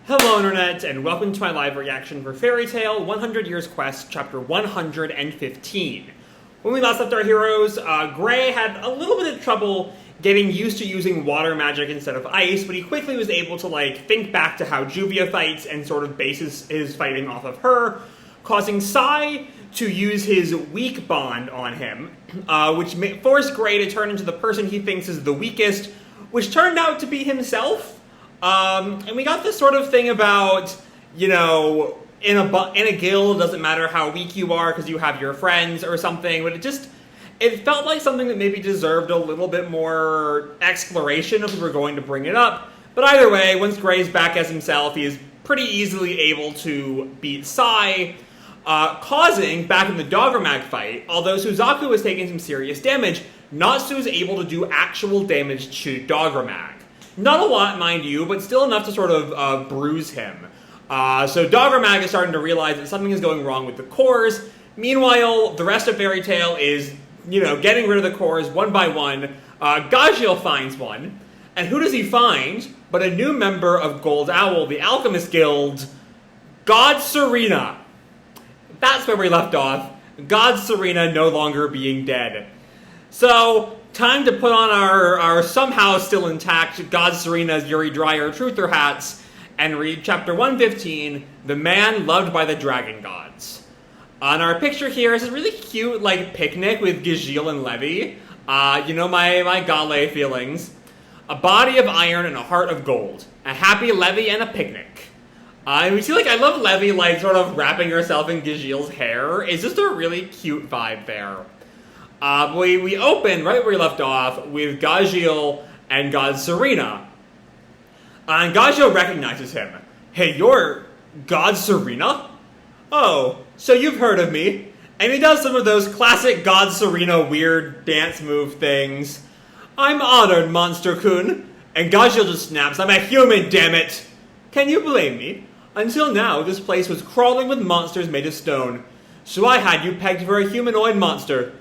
Hello Internet, and welcome to my live reaction for Fairy Tail 100 Years Quest, chapter 115. When we last left our heroes, Gray had a little bit of trouble getting used to using water magic instead of ice, but he quickly was able to think back to how Juvia fights and sort of bases his fighting off of her, causing Sai to use his weak bond on him, which forced Gray to turn into the person he thinks is the weakest, which turned out to be himself. And we got this sort of thing about, in a guild, it doesn't matter how weak you are because you have your friends or something, but it felt like something that maybe deserved a little bit more exploration if we were going to bring it up. But either way, once Gray's back as himself, he is pretty easily able to beat Sai, causing, back in the Doggermag fight, although Suzaku was taking some serious damage, Natsu was able to do actual damage to Doggermag. Not a lot, mind you, but still enough to sort of bruise him. So Doggermag is starting to realize that something is going wrong with the cores. Meanwhile, the rest of Fairy Tail is, getting rid of the cores one by one. Gajeel finds one. And who does he find but a new member of Gold Owl, the Alchemist Guild, God Serena. That's where we left off. God Serena no longer being dead. So, time to put on our somehow still intact God Serena's Yuri Dryer Truther hats and read chapter 115, The Man Loved by the Dragon Gods. On our picture here is a really cute, picnic with Gajeel and Levy. My Gale feelings. A body of iron and a heart of gold. A happy Levy and a picnic. And we see, I love Levy, sort of wrapping herself in Gajeel's hair. It's just a really cute vibe there. We open right where we left off with Gajeel and God Serena. And Gajeel recognizes him. Hey, you're God Serena? Oh, so you've heard of me. And he does some of those classic God Serena weird dance move things. I'm honored, Monster-kun. And Gajeel just snaps, I'm a human, damn it! Can you blame me? Until now, this place was crawling with monsters made of stone. So I had you pegged for a humanoid monster.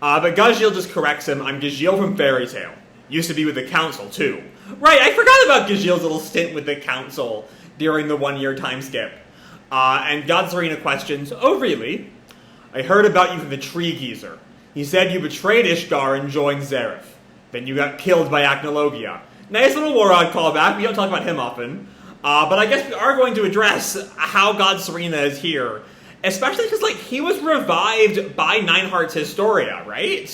But Gajeel just corrects him. I'm Gajeel from Fairy Tail. Used to be with the council, too. Right, I forgot about Gajeel's little stint with the council during the 1-year time skip. And God Serena questions, oh, really? I heard about you from the Tree Geezer. He said you betrayed Ishgar and joined Zareth. Then you got killed by Acnologia. Nice little Warrod callback. We don't talk about him often. But I guess we are going to address how God Serena is here. Especially because, he was revived by Nineheart's Historia, right?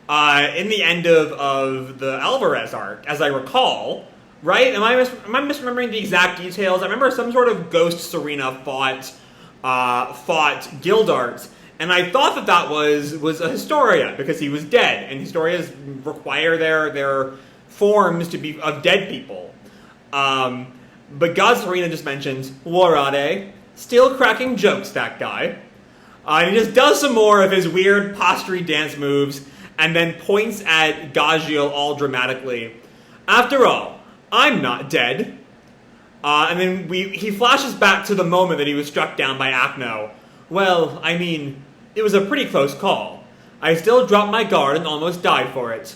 In the end of the Alvarez arc, as I recall. Right? Am I misremembering the exact details? I remember some sort of ghost Serena fought Gildart. And I thought that was a Historia, because he was dead. And Historias require their forms to be of dead people. But God Serena just mentions, Warade. Still cracking jokes, that guy. And he just does some more of his weird postury dance moves, and then points at Gajeel all dramatically. After all, I'm not dead. And then he flashes back to the moment that he was struck down by Acno. Well, I mean, it was a pretty close call. I still dropped my guard and almost died for it.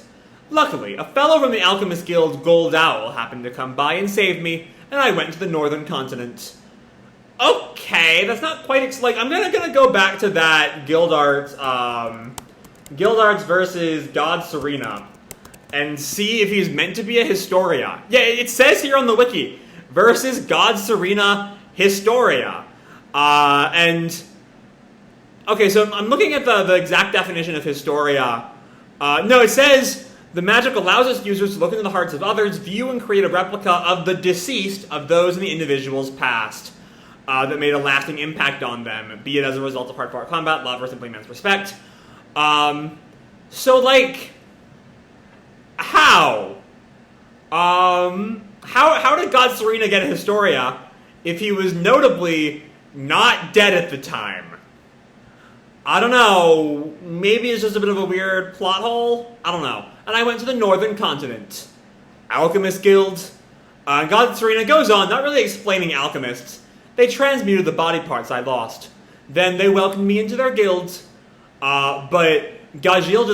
Luckily, a fellow from the Alchemist Guild's Gold Owl happened to come by and saved me, and I went to the northern continent. Okay, that's not quite I'm gonna go back to that Gildarts versus God Serena and see if he's meant to be a Historia. Yeah, it says here on the wiki, versus God Serena Historia. Okay, so I'm looking at the exact definition of Historia. No, it says, the magic allows its users to look into the hearts of others, view and create a replica of the deceased of those in the individual's past. That made a lasting impact on them, be it as a result of hard-fought combat, love, or simply immense respect. How? How did God Serena get a Historia if he was notably not dead at the time? I don't know. Maybe it's just a bit of a weird plot hole? I don't know. And I went to the northern continent. Alchemist Guild. God Serena goes on, not really explaining alchemists. They transmuted the body parts I lost. Then they welcomed me into their guilds. But Gajeel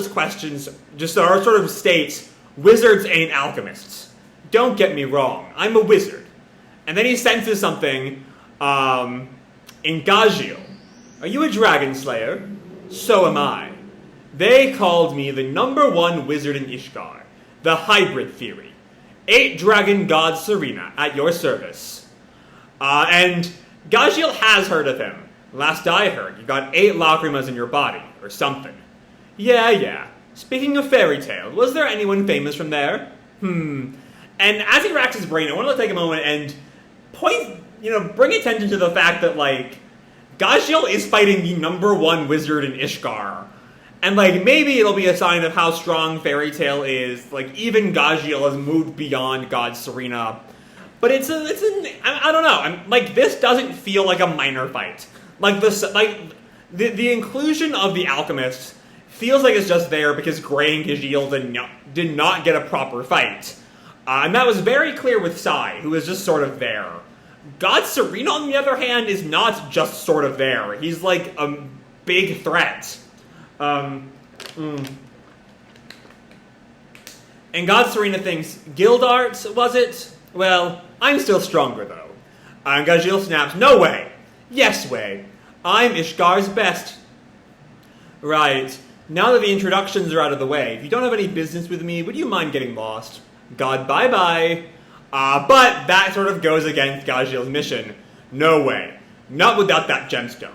just sort of states, wizards ain't alchemists. Don't get me wrong, I'm a wizard. And then he senses something in Gajeel. Are you a dragon slayer? So am I. They called me the #1 wizard in Ishgar. The hybrid theory. 8 dragon God Serena at your service. And Gajeel has heard of him. Last I heard, you got 8 lacrimas in your body, or something. Yeah. Speaking of fairy tale, was there anyone famous from there? And as he racks his brain, I want to take a moment and bring attention to the fact that, like, Gajeel is fighting the #1 wizard in Ishgar. And, like, maybe it'll be a sign of how strong fairy tale is. Like, even Gajeel has moved beyond God Serena. But I don't know. This doesn't feel like a minor fight. The inclusion of the alchemists feels like it's just there because Gray and Gajeel did not get a proper fight. And that was very clear with Sai, who was just sort of there. God Serena, on the other hand, is not just sort of there. He's like a big threat. And God Serena thinks, Guildart, was it? Well, I'm still stronger, though. And Gajeel snaps, no way. Yes way. I'm Ishgar's best. Right. Now that the introductions are out of the way, if you don't have any business with me, would you mind getting lost? God, bye-bye. But that sort of goes against Gajeel's mission. No way. Not without that gemstone.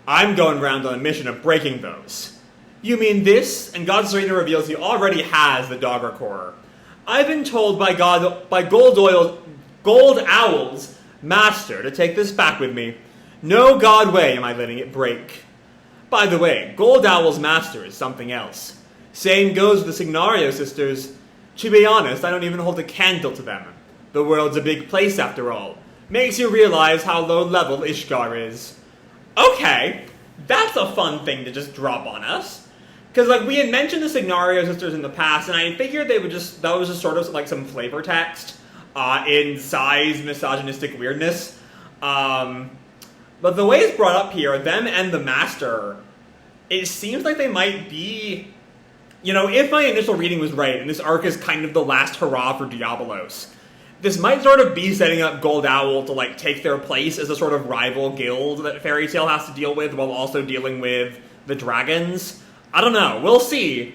I'm going round on a mission of breaking those. You mean this? And God Serena reveals he already has the Dogger Core. I've been told by Gold Owl's master to take this back with me. No god way am I letting it break. By the way, Gold Owl's master is something else. Same goes with the Signario sisters. To be honest, I don't even hold a candle to them. The world's a big place after all. Makes you realize how low level Ishgar is. Okay, that's a fun thing to just drop on us. Because, like, we had mentioned the Signario sisters in the past, and I figured that was just sort of like some flavor text in Sai's misogynistic weirdness. But the way it's brought up here, them and the Master, it seems like they might be, if my initial reading was right, and this arc is kind of the last hurrah for Diabolos, this might sort of be setting up Gold Owl to, like, take their place as a sort of rival guild that Fairy Tail has to deal with while also dealing with the dragons. I don't know. We'll see.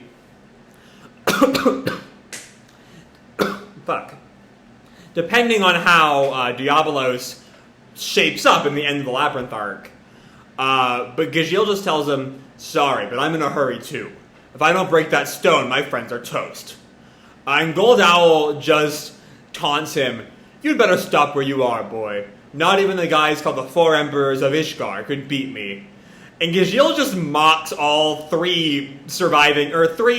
Fuck. Depending on how Diabolos shapes up in the end of the Labyrinth arc. But Gajeel just tells him, sorry, but I'm in a hurry too. If I don't break that stone, my friends are toast. And Gold Owl just taunts him, you'd better stop where you are, boy. Not even the guys called the 4 Emperors of Ishgar could beat me. And Gajeel just mocks all 3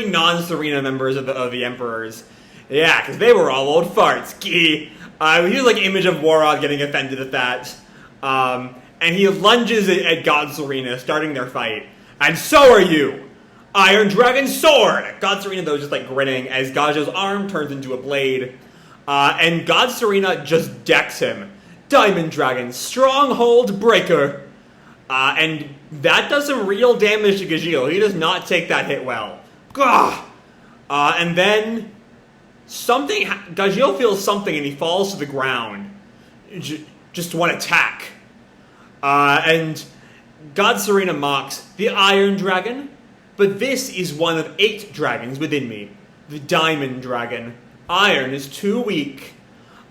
non-Serena members of the Emperors. Yeah, because they were all old farts. He was like Image of Warod getting offended at that. And he lunges at God Serena, starting their fight. And so are you! Iron Dragon Sword! God Serena, though, just like grinning as Gajeel's arm turns into a blade. And God Serena just decks him. Diamond Dragon, Stronghold Breaker. And that does some real damage to Gajeel. He does not take that hit well. Gah! And then Gajeel feels something and he falls to the ground. Just one attack. And God Serena mocks, the Iron Dragon? But this is one of 8 dragons within me. The Diamond Dragon. Iron is too weak.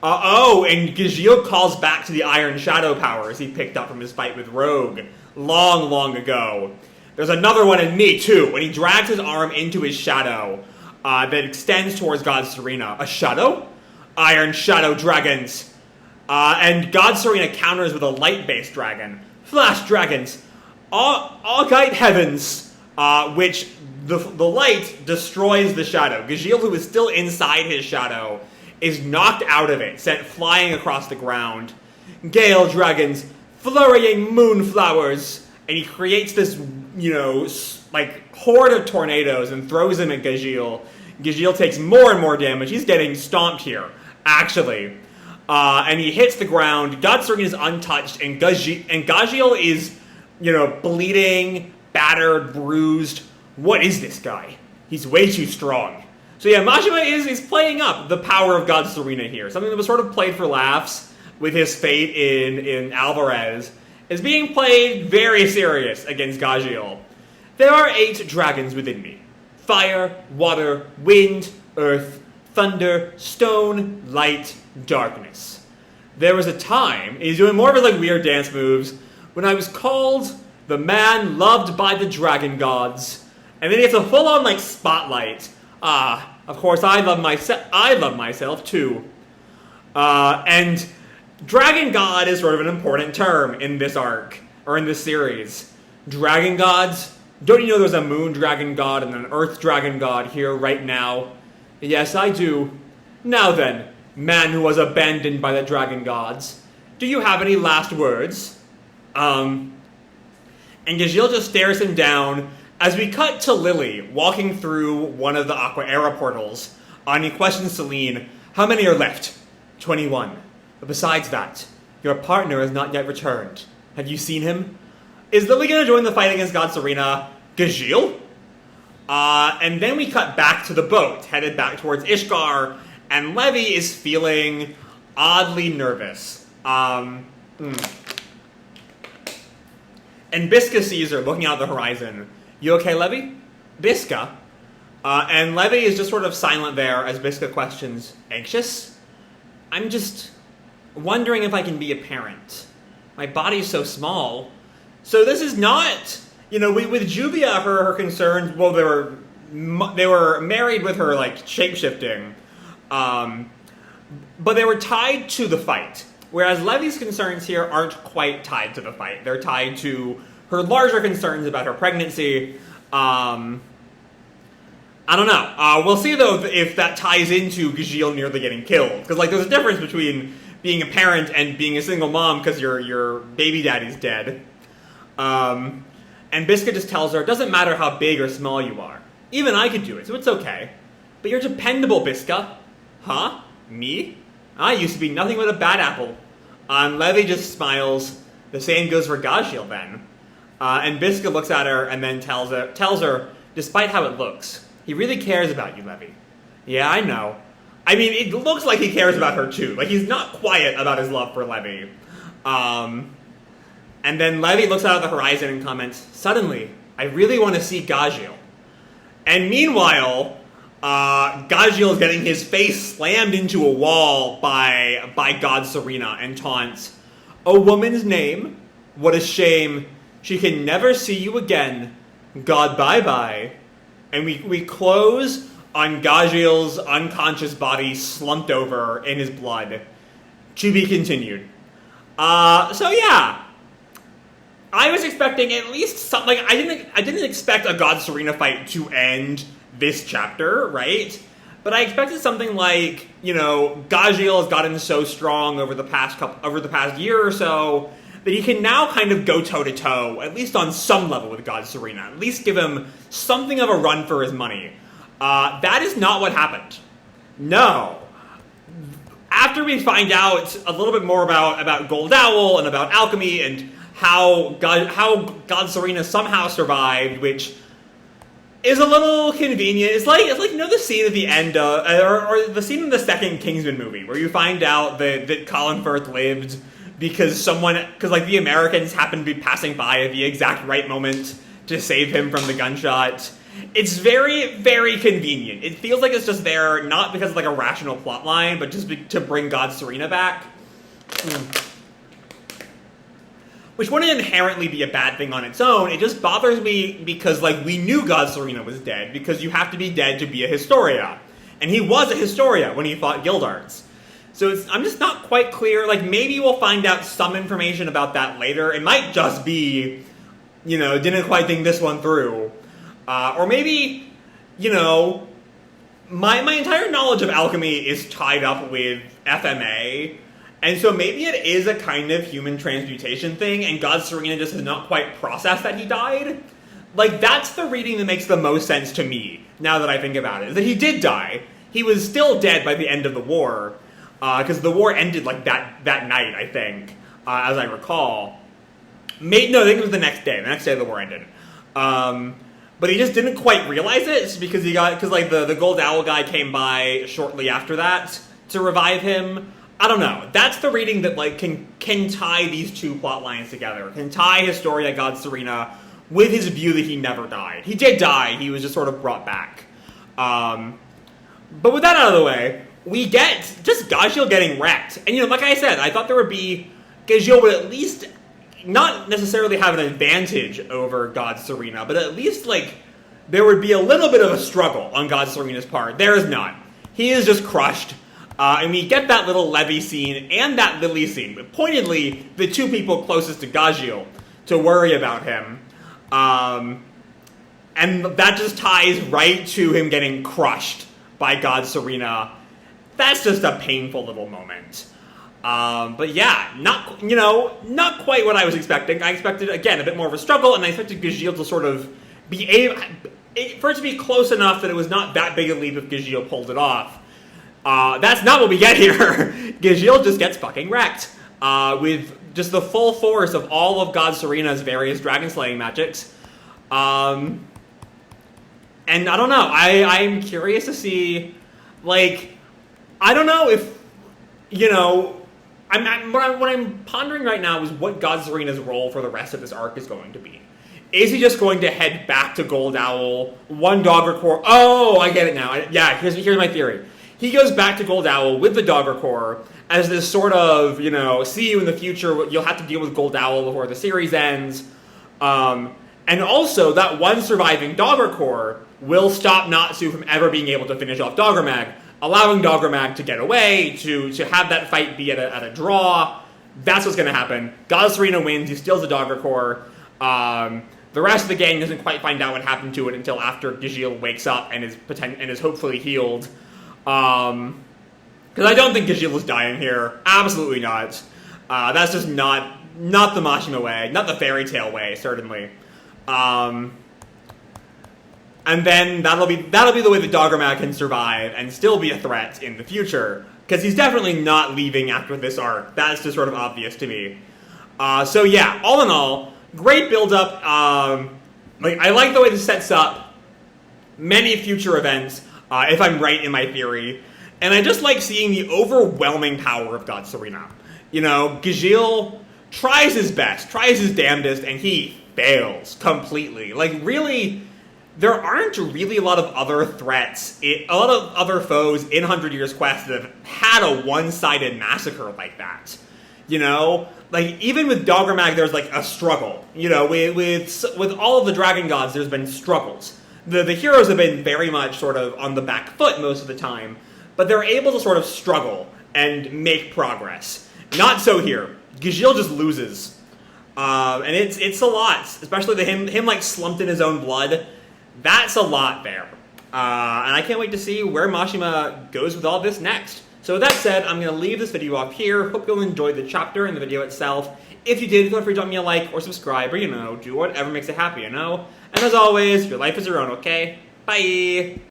And Gajeel calls back to the Iron Shadow powers he picked up from his fight with Rogue long, long ago. There's another one in me, too, when he drags his arm into his shadow that extends towards God Serena. A shadow? Iron Shadow Dragons. And God Serena counters with a light-based dragon. Flash Dragons. Augite Heavens, which the light destroys the shadow. Gajeel, who is still inside his shadow, is knocked out of it, sent flying across the ground. Gale Dragons, flurrying moonflowers, and he creates this, horde of tornadoes and throws them at Gajeel. Gajeel takes more and more damage. He's getting stomped here, actually. And he hits the ground. God Serena is untouched, and Gajeel is, bleeding, battered, bruised. What is this guy? He's way too strong. So yeah, Majima is playing up the power of God Serena here. Something that was sort of played for laughs with his fate in Alvarez, is being played very serious against Gajeel. There are 8 dragons within me. Fire, water, wind, earth, thunder, stone, light, darkness. There was a time, he's doing more of his like weird dance moves, when I was called the man loved by the dragon gods. And then he gets a full-on like spotlight. Of course I love myself too. And dragon god is sort of an important term in this arc, or in this series. Dragon gods, don't you know there's a moon dragon god and an earth dragon god here right now? Yes, I do. Now then, man who was abandoned by the dragon gods, do you have any last words? And Gajeel just stares him down as we cut to Lily walking through one of the Aqua Era portals. And he questions Celine, how many are left? 21. But besides that, your partner has not yet returned. Have you seen him? Is Lily going to join the fight against God Serena? Gajeel? And then we cut back to the boat, headed back towards Ishgar, and Levy is feeling oddly nervous. And Biska sees her looking out the horizon. You okay, Levy? Biska? And Levy is just sort of silent there as Biska questions, anxious? I'm just wondering if I can be a parent. My body's so small. So this is not, with Juvia, her concerns, well, they were married with her, like, shape-shifting. But they were tied to the fight. Whereas Levy's concerns here aren't quite tied to the fight. They're tied to her larger concerns about her pregnancy. I don't know. We'll see, though, if that ties into Gajeel nearly getting killed. Because, like, there's a difference between being a parent and being a single mom because your baby daddy's dead. And Biska just tells her, it doesn't matter how big or small you are. Even I could do it, so it's okay. But you're dependable, Biska. Huh? Me? I used to be nothing but a bad apple. And Levy just smiles. The same goes for Gajeel then. And Biska looks at her and then tells her, despite how it looks, he really cares about you, Levy. Yeah, I know. I mean, it looks like he cares about her too. Like, he's not quiet about his love for Levy. And then Levy looks out at the horizon and comments, suddenly, I really want to see Gajeel. And meanwhile, Gajeel is getting his face slammed into a wall by God Serena and taunts, a woman's name? What a shame. She can never see you again. God bye-bye. And we close on Gajeel's unconscious body slumped over in his blood. To be continued. So yeah. I was expecting at least something. Like, I didn't expect a God Serena fight to end this chapter, right? But I expected something like, Gajeel has gotten so strong over the past year or so that he can now kind of go toe to toe, at least on some level, with God Serena. At least give him something of a run for his money. That is not what happened. No. After we find out a little bit more about Gold Owl and about alchemy and how God Serena somehow survived, which is a little convenient. It's like the scene at the end or the scene in the second Kingsman movie where you find out that Colin Firth lived because the Americans happened to be passing by at the exact right moment to save him from the gunshot. It's very, very convenient. It feels like it's just there not because of like a rational plot line, but just to bring God Serena back. Which wouldn't inherently be a bad thing on its own. It just bothers me because, we knew God Serena was dead, because you have to be dead to be a Historia. And he was a Historia when he fought Gildarts. So I'm just not quite clear. Maybe we'll find out some information about that later. It might just be, didn't quite think this one through. Or maybe, my entire knowledge of alchemy is tied up with FMA. And so maybe it is a kind of human transmutation thing, and God Serena just has not quite processed that he died. That's the reading that makes the most sense to me, now that I think about it, is that he did die. He was still dead by the end of the war, because the war ended, that night, I think, as I recall. I think it was the next day. The next day the war ended. But he just didn't quite realize it, because the Gold Owl guy came by shortly after that to revive him. I don't know. That's the reading that like can tie these two plot lines together. Can tie his story at God Serena with his view that he never died. He did die. He was just sort of brought back. But with that out of the way, we get just Gajeel getting wrecked. And, like I said, I thought there would be... Gajeel would at least not necessarily have an advantage over God Serena, but at least, like, there would be a little bit of a struggle on God Serena's part. There is none. He is just crushed. And we get that little Levy scene and that Lily scene. But pointedly, the two people closest to Gajeel to worry about him. And that just ties right to him getting crushed by God Serena. That's just a painful little moment. But yeah, not quite what I was expecting. I expected, again, a bit more of a struggle, and I expected Gajeel to sort of be able... for it to be close enough that it was not that big a leap if Gajeel pulled it off. That's not what we get here. Gajeel just gets fucking wrecked. With just the full force of all of God Serena's various dragon slaying magics. And I don't know, I'm curious to see, like, I don't know if, what I'm pondering right now is what God Serena's role for the rest of this arc is going to be. Is he just going to head back to Gold Owl, one Dogger Corps? Oh, I get it now. Here's my theory. He goes back to Gold Owl with the Dogger Corps as this sort of, see you in the future, you'll have to deal with Gold Owl before the series ends. And also, that one surviving Dogger Corps will stop Natsu from ever being able to finish off Doggermag, allowing Doggermag to get away, to have that fight be at a draw. That's what's going to happen. God Serena wins, he steals the Dogger Corps. The rest of the gang doesn't quite find out what happened to it until after Gajeel wakes up and is hopefully healed. Because I don't think Gajeel is dying here. Absolutely not. That's just not the Mashima way, not the fairy tale way, certainly. And then that'll be the way that Doggermag can survive and still be a threat in the future. Because he's definitely not leaving after this arc. That's just sort of obvious to me. So yeah, all in all, great build-up. I like the way this sets up many future events, if I'm right in my theory. And I just like seeing the overwhelming power of God Serena. Gajeel tries his best, tries his damnedest, and he fails completely. Like, really, there aren't really a lot of other threats, a lot of other foes in 100 Years Quest that have had a one-sided massacre like that. Like, even with Doggermag, there's, like, a struggle. With all of the Dragon Gods, there's been struggles. The heroes have been very much sort of on the back foot most of the time, but they're able to sort of struggle and make progress. Not so here. Gajeel just loses. And it's a lot, especially him like slumped in his own blood. That's a lot there. And I can't wait to see where Mashima goes with all this next. So with that said, I'm going to leave this video off here. Hope you'll enjoy the chapter and the video itself. If you did, feel free to drop me a like or subscribe or, do whatever makes it happy, And as always, your life is your own, okay? Bye!